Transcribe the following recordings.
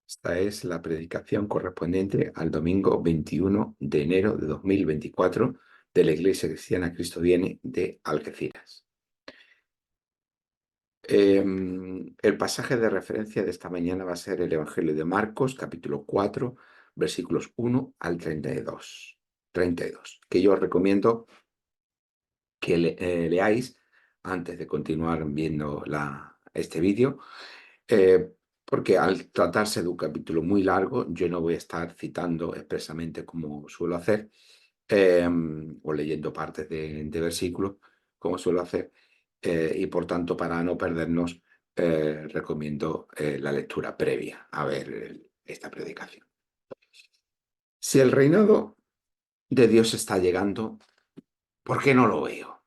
Esta es la predicación correspondiente al domingo 21 de enero de 2024 de la Iglesia Cristiana Cristo Viene de Algeciras. El pasaje de referencia de esta mañana va a ser el Evangelio de Marcos, capítulo 4, versículos 1 al 32, que yo os recomiendo que leáis antes de continuar viendo este vídeo. Porque al tratarse de un capítulo muy largo, yo no voy a estar citando expresamente como suelo hacer, o leyendo partes de versículos como suelo hacer, y por tanto, para no perdernos, recomiendo la lectura previa a ver esta predicación. Si el reinado de Dios está llegando, ¿por qué no lo veo?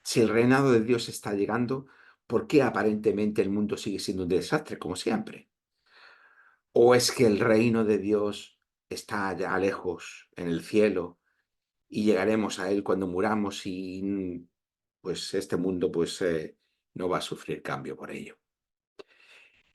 Si el reinado de Dios está llegando, ¿por qué aparentemente el mundo sigue siendo un desastre como siempre? ¿O es que el reino de Dios está allá lejos, en el cielo, y llegaremos a él cuando muramos y pues este mundo no va a sufrir cambio por ello?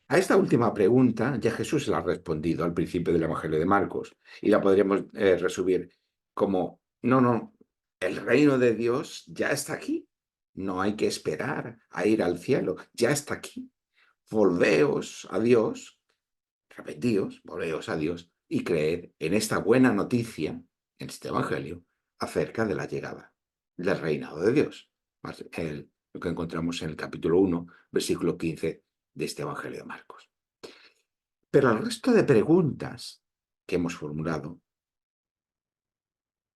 A esta última pregunta ya Jesús la ha respondido al principio del Evangelio de Marcos y la podríamos resumir como, no, el reino de Dios ya está aquí, no hay que esperar a ir al cielo, ya está aquí. Volveos a Dios, arrepentíos, volveos a Dios y creed en esta buena noticia, en este Evangelio, acerca de la llegada del reinado de Dios. Lo que encontramos en el capítulo 1, versículo 15 de este Evangelio de Marcos. Pero al resto de preguntas que hemos formulado,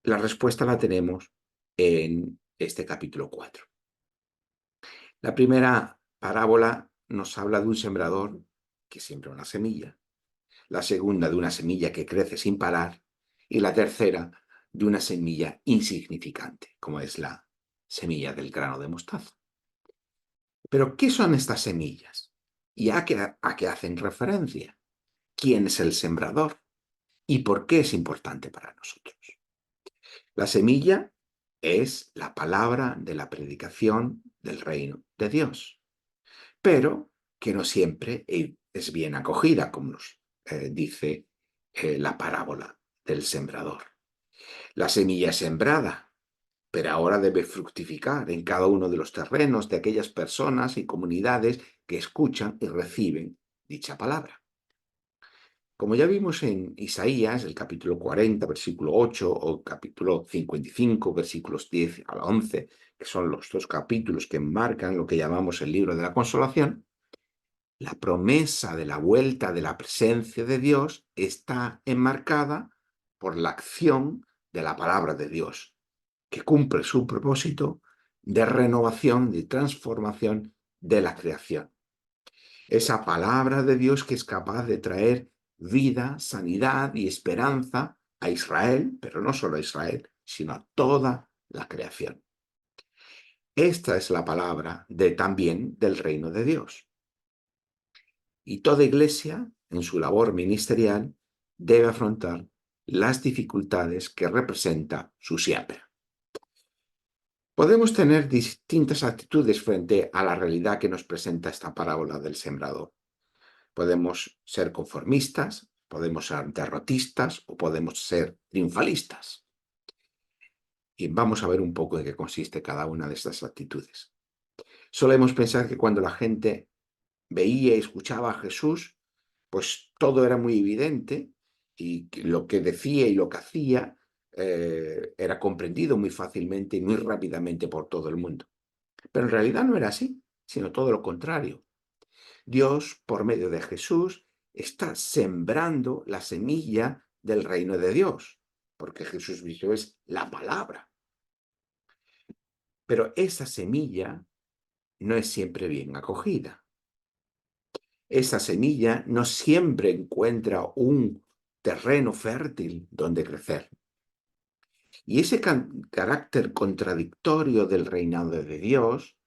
la respuesta la tenemos en este capítulo 4. La primera parábola nos habla de un sembrador que siembra una semilla, la segunda de una semilla que crece sin parar y la tercera de una semilla insignificante, como es la semilla del grano de mostaza. Pero, ¿qué son estas semillas? ¿Y a qué hacen referencia? ¿Quién es el sembrador? ¿Y por qué es importante para nosotros? La semilla es la palabra de la predicación del reino de Dios, pero que no siempre es bien acogida, como nos dice la parábola del sembrador. La semilla es sembrada, pero ahora debe fructificar en cada uno de los terrenos de aquellas personas y comunidades que escuchan y reciben dicha palabra. Como ya vimos en Isaías, el capítulo 40, versículo 8, o capítulo 55, versículos 10 al 11, que son los dos capítulos que marcan lo que llamamos el libro de la consolación, la promesa de la vuelta de la presencia de Dios está enmarcada por la acción de la palabra de Dios, que cumple su propósito de renovación, de transformación de la creación. Esa palabra de Dios que es capaz de traer vida, sanidad y esperanza a Israel, pero no solo a Israel, sino a toda la creación. Esta es la palabra también del reino de Dios. Y toda iglesia, en su labor ministerial, debe afrontar las dificultades que representa su siembra. Podemos tener distintas actitudes frente a la realidad que nos presenta esta parábola del sembrador. Podemos ser conformistas, podemos ser derrotistas o podemos ser triunfalistas. Y vamos a ver un poco en qué consiste cada una de estas actitudes. Solemos pensar que cuando la gente veía y escuchaba a Jesús, pues todo era muy evidente y lo que decía y lo que hacía era comprendido muy fácilmente y muy rápidamente por todo el mundo. Pero en realidad no era así, sino todo lo contrario. Dios, por medio de Jesús, está sembrando la semilla del reino de Dios, porque Jesús mismo es la palabra. Pero esa semilla no es siempre bien acogida. Esa semilla no siempre encuentra un terreno fértil donde crecer. Y ese carácter contradictorio del reinado de Dios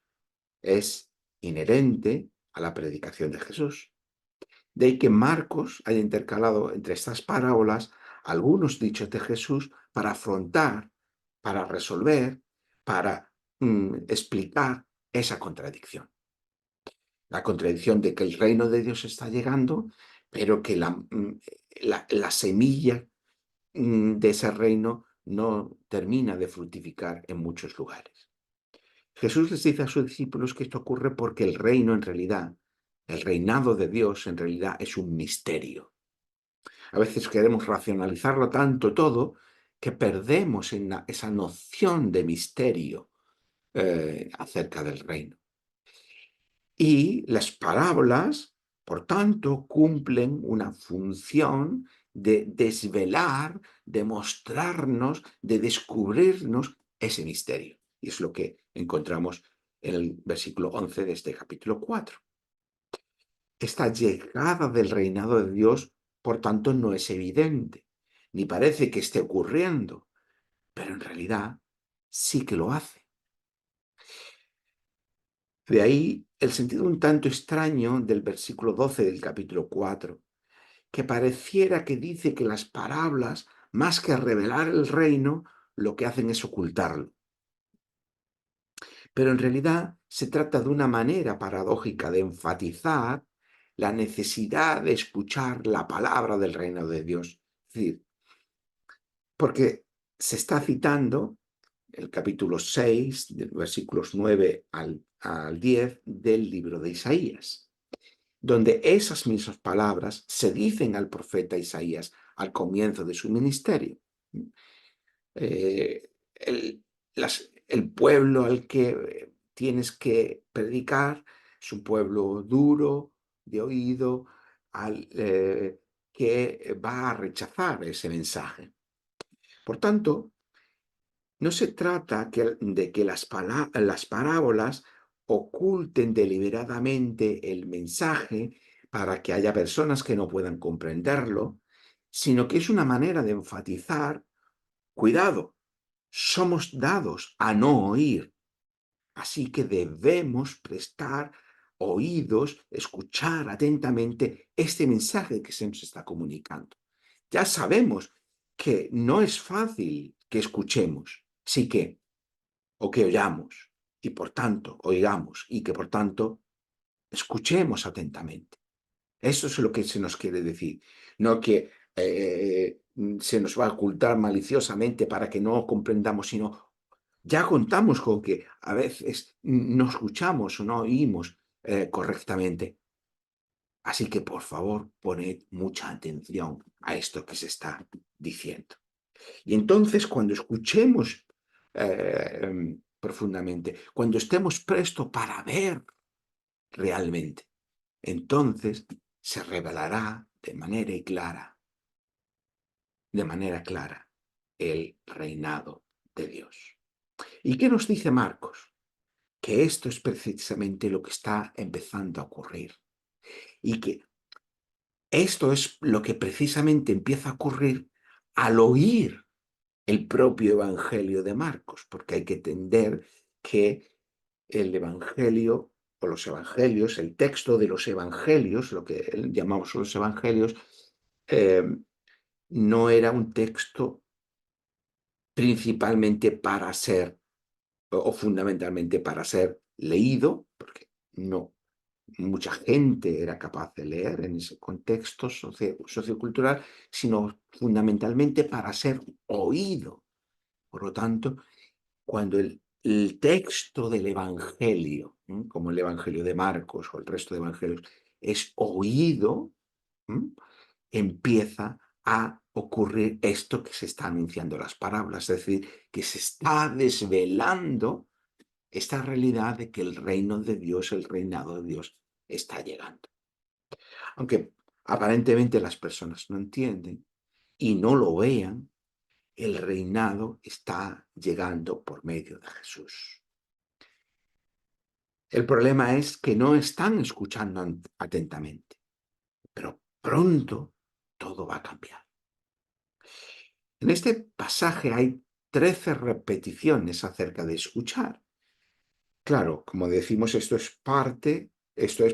es inherente a la predicación de Jesús. De ahí que Marcos haya intercalado entre estas parábolas algunos dichos de Jesús para afrontar, para resolver, para explicar esa contradicción. La contradicción de que el reino de Dios está llegando, pero que la semilla de ese reino no termina de fructificar en muchos lugares. Jesús les dice a sus discípulos que esto ocurre porque el reino en realidad, el reinado de Dios en realidad es un misterio. A veces queremos racionalizarlo tanto todo que perdemos esa noción de misterio acerca del reino. Y las parábolas, por tanto, cumplen una función de desvelar, de mostrarnos, de descubrirnos ese misterio. Y es lo que encontramos en el versículo 11 de este capítulo 4. Esta llegada del reinado de Dios, por tanto, no es evidente, ni parece que esté ocurriendo, pero en realidad sí que lo hace. De ahí el sentido un tanto extraño del versículo 12 del capítulo 4, que pareciera que dice que las parábolas, más que revelar el reino, lo que hacen es ocultarlo. Pero en realidad se trata de una manera paradójica de enfatizar la necesidad de escuchar la palabra del reino de Dios. Es decir, porque se está citando el capítulo 6, versículos 9 al 10 del libro de Isaías, donde esas mismas palabras se dicen al profeta Isaías al comienzo de su ministerio. El, el pueblo al que tienes que predicar es un pueblo duro, de oído, que va a rechazar ese mensaje. Por tanto, no se trata de que las parábolas oculten deliberadamente el mensaje para que haya personas que no puedan comprenderlo, sino que es una manera de enfatizar, cuidado, somos dados a no oír, así que debemos prestar oídos, escuchar atentamente este mensaje que se nos está comunicando. Ya sabemos que no es fácil que escuchemos, sí que, o que oyamos, y por tanto oigamos, y que por tanto escuchemos atentamente. Eso es lo que se nos quiere decir, no que se nos va a ocultar maliciosamente para que no comprendamos, sino ya contamos con que a veces no escuchamos o no oímos correctamente. Así que por favor, poned mucha atención a esto que se está diciendo. Y entonces cuando escuchemos profundamente, cuando estemos prestos para ver realmente, entonces se revelará de manera clara, el reinado de Dios. ¿Y qué nos dice Marcos? Que esto es precisamente lo que está empezando a ocurrir y que esto es lo que precisamente empieza a ocurrir al oír el propio Evangelio de Marcos, porque hay que entender que el Evangelio o los Evangelios, el texto de los Evangelios, lo que llamamos los Evangelios, eh, no era un texto principalmente para ser o fundamentalmente para ser leído, porque no mucha gente era capaz de leer en ese contexto sociocultural, sino fundamentalmente para ser oído. Por lo tanto, cuando el texto del Evangelio, como el Evangelio de Marcos o el resto de Evangelios, es oído, empieza a ocurrir esto que se está anunciando las parábolas, es decir, que se está desvelando esta realidad de que el reino de Dios, el reinado de Dios, está llegando. Aunque aparentemente las personas no entienden y no lo vean, el reinado está llegando por medio de Jesús. El problema es que no están escuchando atentamente, pero pronto todo va a cambiar. En este pasaje hay 13 repeticiones acerca de escuchar. Claro, como decimos, esto es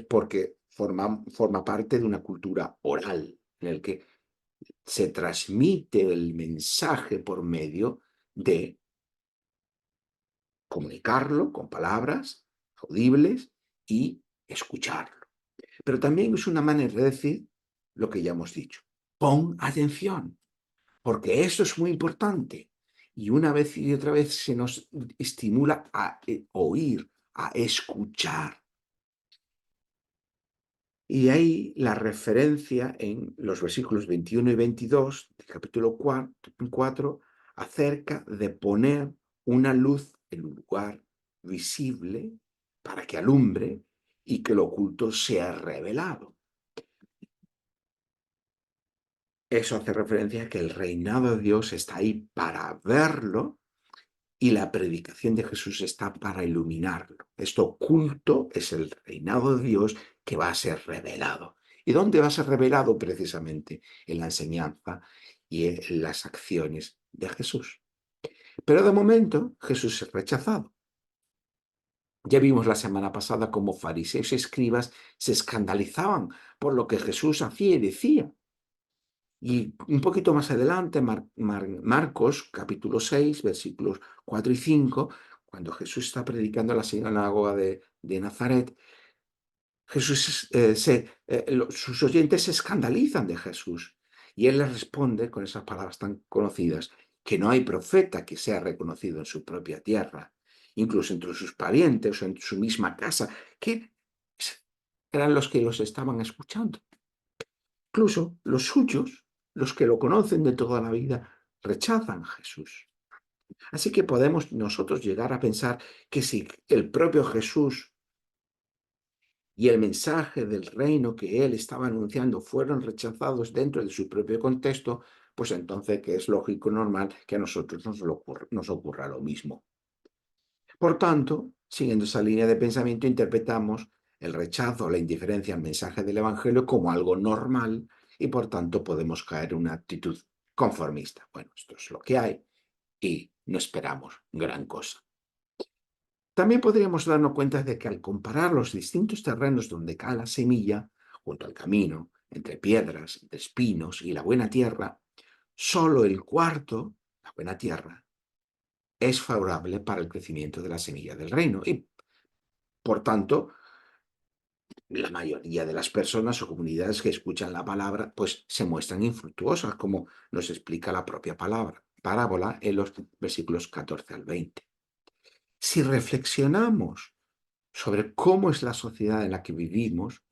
porque forma parte de una cultura oral, en el que se transmite el mensaje por medio de comunicarlo con palabras audibles y escucharlo. Pero también es una manera de decir lo que ya hemos dicho. Pon atención, porque eso es muy importante. Y una vez y otra vez se nos estimula a oír, a escuchar. Y hay la referencia en los versículos 21 y 22 del capítulo 4 acerca de poner una luz en un lugar visible para que alumbre y que lo oculto sea revelado. Eso hace referencia a que el reinado de Dios está ahí para verlo y la predicación de Jesús está para iluminarlo. Esto oculto es el reinado de Dios que va a ser revelado. ¿Y dónde va a ser revelado? Precisamente en la enseñanza y en las acciones de Jesús. Pero de momento Jesús es rechazado. Ya vimos la semana pasada cómo fariseos y escribas se escandalizaban por lo que Jesús hacía y decía. Y un poquito más adelante, Marcos capítulo 6, versículos 4 y 5, cuando Jesús está predicando en la sinagoga de Nazaret, sus oyentes se escandalizan de Jesús y él les responde con esas palabras tan conocidas, que no hay profeta que sea reconocido en su propia tierra, incluso entre sus parientes o en su misma casa, que eran los que los estaban escuchando. Incluso los suyos, los que lo conocen de toda la vida, rechazan a Jesús. Así que podemos nosotros llegar a pensar que si el propio Jesús y el mensaje del reino que él estaba anunciando fueron rechazados dentro de su propio contexto, pues entonces que es lógico y normal que a nosotros nos ocurra lo mismo. Por tanto, siguiendo esa línea de pensamiento, interpretamos el rechazo o la indiferencia al mensaje del Evangelio como algo normal y por tanto podemos caer en una actitud conformista. Bueno, esto es lo que hay y no esperamos gran cosa. También podríamos darnos cuenta de que al comparar los distintos terrenos donde cae la semilla, junto al camino, entre piedras, entre espinos y la buena tierra, solo el cuarto, la buena tierra, es favorable para el crecimiento de la semilla del reino y, por tanto, la mayoría de las personas o comunidades que escuchan la palabra, pues se muestran infructuosas, como nos explica la propia parábola en los versículos 14 al 20. Si reflexionamos sobre cómo es la sociedad en la que vivimos,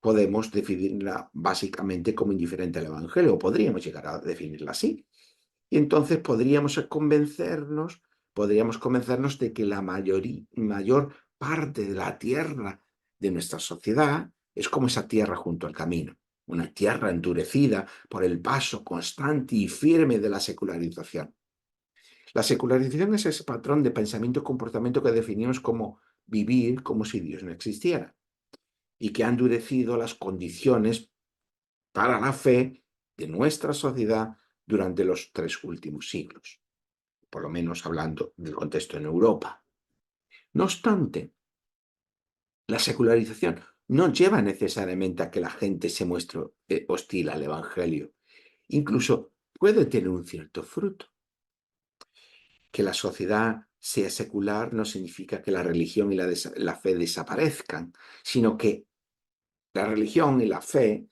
podemos definirla básicamente como indiferente al Evangelio, o podríamos llegar a definirla así. Y entonces podríamos convencernos de que la mayor parte de la tierra de nuestra sociedad es como esa tierra junto al camino, una tierra endurecida por el paso constante y firme de la secularización. La secularización es ese patrón de pensamiento y comportamiento que definimos como vivir como si Dios no existiera y que ha endurecido las condiciones para la fe de nuestra sociedad durante los 3 últimos siglos, por lo menos hablando del contexto en Europa. No obstante, la secularización no lleva necesariamente a que la gente se muestre hostil al Evangelio. Incluso puede tener un cierto fruto. Que la sociedad sea secular no significa que la religión y la fe desaparezcan, sino que la religión y la fe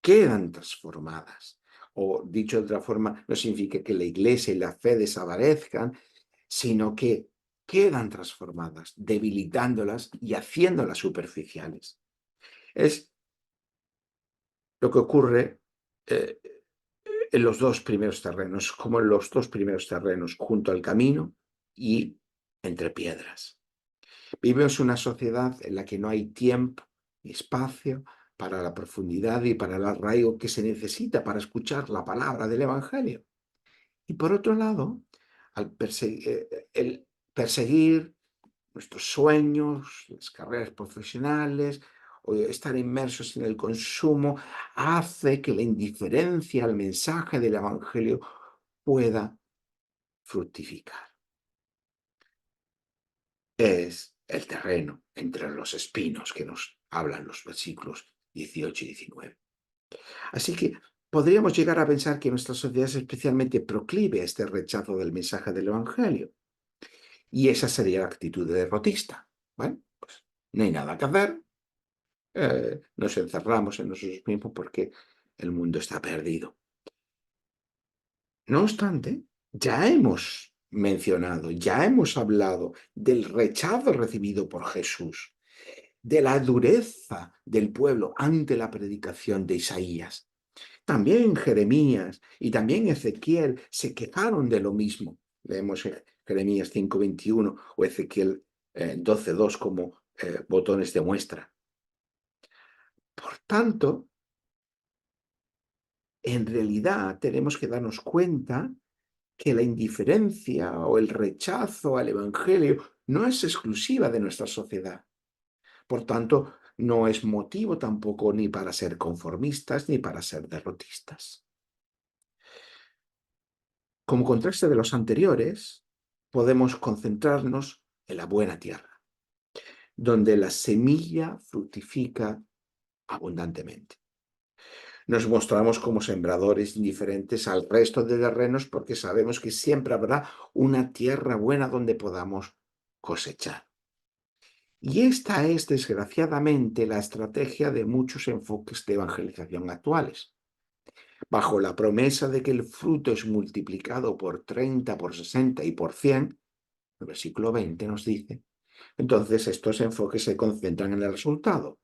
quedan transformadas. O dicho de otra forma, no significa que la iglesia y la fe desaparezcan, sino que quedan transformadas, debilitándolas y haciéndolas superficiales. Es lo que ocurre eh, en los dos primeros terrenos, como en los dos primeros terrenos, junto al camino y entre piedras. Vivimos una sociedad en la que no hay tiempo ni espacio para la profundidad y para el arraigo que se necesita para escuchar la palabra del Evangelio. Y por otro lado, el perseguir nuestros sueños, las carreras profesionales, o estar inmersos en el consumo, hace que la indiferencia al mensaje del Evangelio pueda fructificar. Es el terreno entre los espinos que nos hablan los versículos 18 y 19. Así que podríamos llegar a pensar que nuestra sociedad es especialmente proclive a este rechazo del mensaje del Evangelio. Y esa sería la actitud derrotista. Bueno, pues no hay nada que hacer, nos encerramos en nosotros mismos porque el mundo está perdido. No obstante, ya hemos mencionado, ya hemos hablado del rechazo recibido por Jesús, de la dureza del pueblo ante la predicación de Isaías. También Jeremías y también Ezequiel se quejaron de lo mismo. Leemos Jeremías 5:21 o Ezequiel 12:2 como botones de muestra. Por tanto, en realidad tenemos que darnos cuenta que la indiferencia o el rechazo al Evangelio no es exclusiva de nuestra sociedad. Por tanto, no es motivo tampoco ni para ser conformistas ni para ser derrotistas. Como contraste de los anteriores, podemos concentrarnos en la buena tierra, donde la semilla fructifica abundantemente. Nos mostramos como sembradores indiferentes al resto de terrenos porque sabemos que siempre habrá una tierra buena donde podamos cosechar. Y esta es, desgraciadamente, la estrategia de muchos enfoques de evangelización actuales. Bajo la promesa de que el fruto es multiplicado por 30, por 60 y por 100, el versículo 20 nos dice, entonces estos enfoques se concentran en el resultado.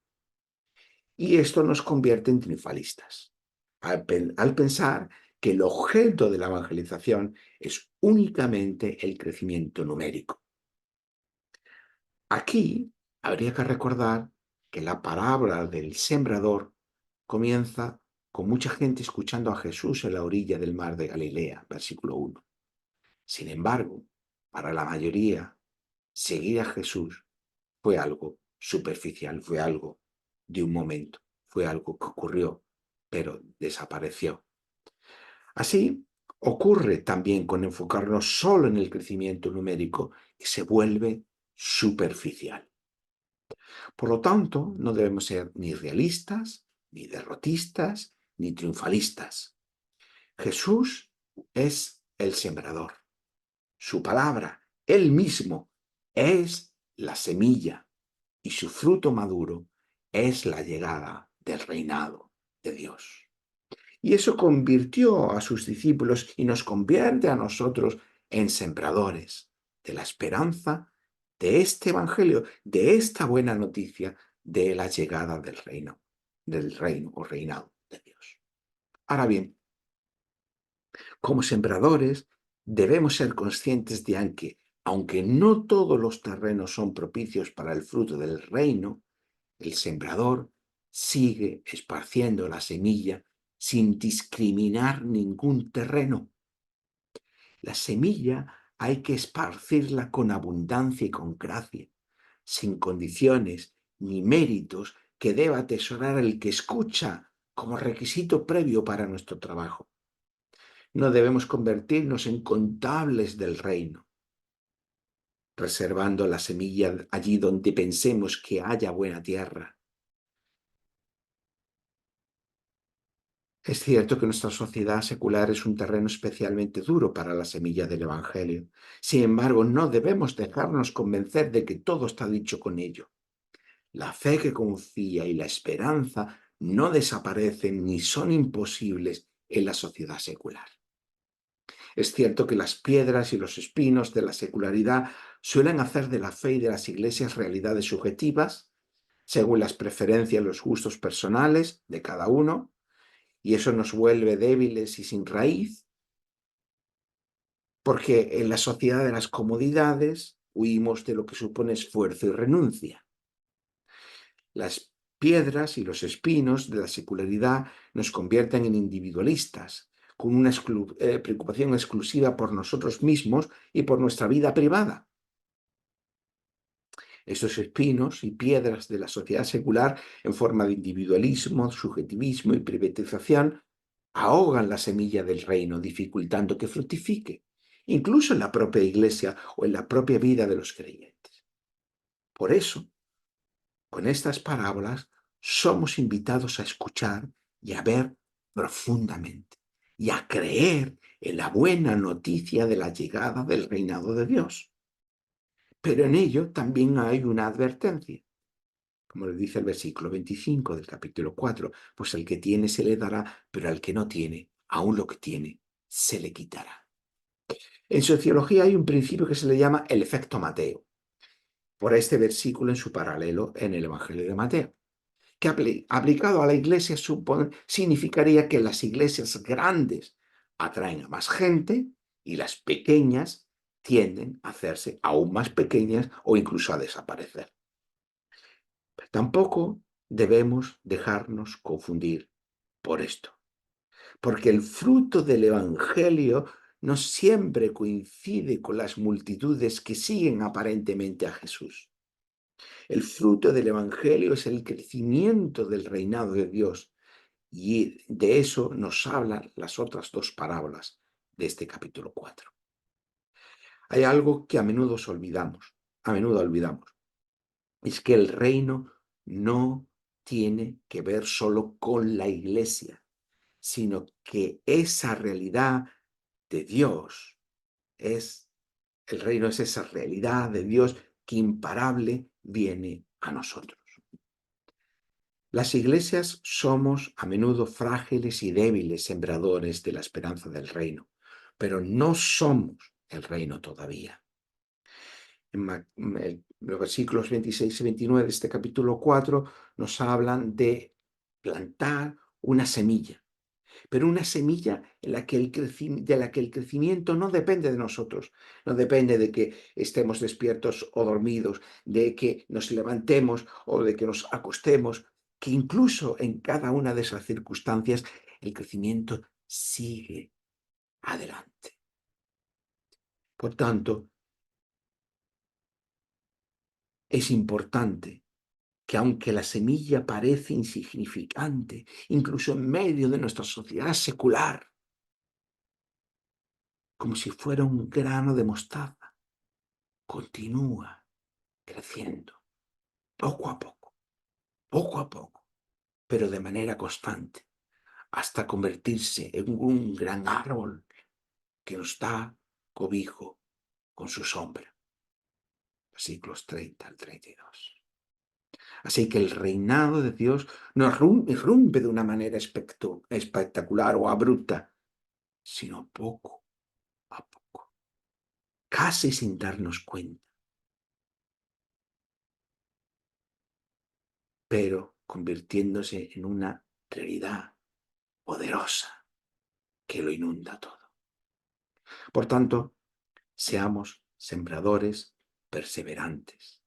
Y esto nos convierte en triunfalistas, al pensar que el objeto de la evangelización es únicamente el crecimiento numérico. Aquí habría que recordar que la parábola del sembrador comienza con mucha gente escuchando a Jesús en la orilla del mar de Galilea, versículo 1. Sin embargo, para la mayoría, seguir a Jesús fue algo superficial, fue algo de un momento, fue algo que ocurrió, pero desapareció. Así ocurre también con enfocarnos solo en el crecimiento numérico, que se vuelve superficial. Por lo tanto, no debemos ser ni realistas, ni derrotistas, ni triunfalistas. Jesús es el sembrador. Su palabra, Él mismo, es la semilla y su fruto maduro es la llegada del reinado de Dios. Y eso convirtió a sus discípulos y nos convierte a nosotros en sembradores de la esperanza de este evangelio, de esta buena noticia de la llegada del reino o reinado de Dios. Ahora bien, como sembradores debemos ser conscientes de que, aunque no todos los terrenos son propicios para el fruto del reino, el sembrador sigue esparciendo la semilla sin discriminar ningún terreno. La semilla hay que esparcirla con abundancia y con gracia, sin condiciones ni méritos que deba atesorar el que escucha como requisito previo para nuestro trabajo. No debemos convertirnos en contables del reino, reservando la semilla allí donde pensemos que haya buena tierra. Es cierto que nuestra sociedad secular es un terreno especialmente duro para la semilla del Evangelio. Sin embargo, no debemos dejarnos convencer de que todo está dicho con ello. La fe que confía y la esperanza no desaparecen ni son imposibles en la sociedad secular. Es cierto que las piedras y los espinos de la secularidad suelen hacer de la fe y de las iglesias realidades subjetivas, según las preferencias y los gustos personales de cada uno, y eso nos vuelve débiles y sin raíz, porque en la sociedad de las comodidades huimos de lo que supone esfuerzo y renuncia. Las piedras y los espinos de la secularidad nos convierten en individualistas, con una preocupación exclusiva por nosotros mismos y por nuestra vida privada. Esos espinos y piedras de la sociedad secular, en forma de individualismo, subjetivismo y privatización, ahogan la semilla del reino, dificultando que fructifique, incluso en la propia iglesia o en la propia vida de los creyentes. Por eso, con estas parábolas, somos invitados a escuchar y a ver profundamente y a creer en la buena noticia de la llegada del reinado de Dios. Pero en ello también hay una advertencia. como le dice el versículo 25 del capítulo 4, pues al que tiene se le dará, pero al que no tiene, aún lo que tiene, se le quitará. En sociología hay un principio que se le llama el efecto Mateo, por este versículo en su paralelo en el Evangelio de Mateo, que aplicado a la iglesia significaría que las iglesias grandes atraen a más gente y las pequeñas tienden a hacerse aún más pequeñas o incluso a desaparecer. Pero tampoco debemos dejarnos confundir por esto, porque el fruto del Evangelio no siempre coincide con las multitudes que siguen aparentemente a Jesús. El fruto del Evangelio es el crecimiento del reinado de Dios y de eso nos hablan las otras dos parábolas de este capítulo 4. Hay algo que a menudo olvidamos, es que el reino no tiene que ver solo con la iglesia, sino que esa realidad de Dios el reino es esa realidad de Dios que imparable viene a nosotros. Las iglesias somos a menudo frágiles y débiles sembradores de la esperanza del reino, pero no somos el reino todavía. En los versículos 26 y 29 de este capítulo 4 nos hablan de plantar una semilla, pero una semilla en la que de la que el crecimiento no depende de nosotros, no depende de que estemos despiertos o dormidos, de que nos levantemos o de que nos acostemos, que incluso en cada una de esas circunstancias el crecimiento sigue adelante. Por tanto, es importante que aunque la semilla parece insignificante, incluso en medio de nuestra sociedad secular, como si fuera un grano de mostaza, continúa creciendo, poco a poco, pero de manera constante, hasta convertirse en un gran árbol que nos da cobijo con su sombra. Versículos 30 al 32. Así que el reinado de Dios no irrumpe de una manera espectacular o abrupta, sino poco a poco, casi sin darnos cuenta, pero convirtiéndose en una realidad poderosa que lo inunda todo. Por tanto, seamos sembradores perseverantes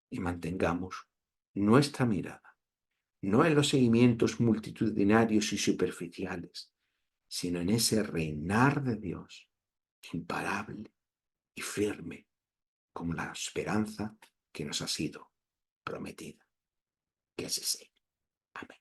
y mantengamos nuestra mirada, no en los seguimientos multitudinarios y superficiales, sino en ese reinar de Dios imparable y firme como la esperanza que nos ha sido prometida. Que así sea. Amén.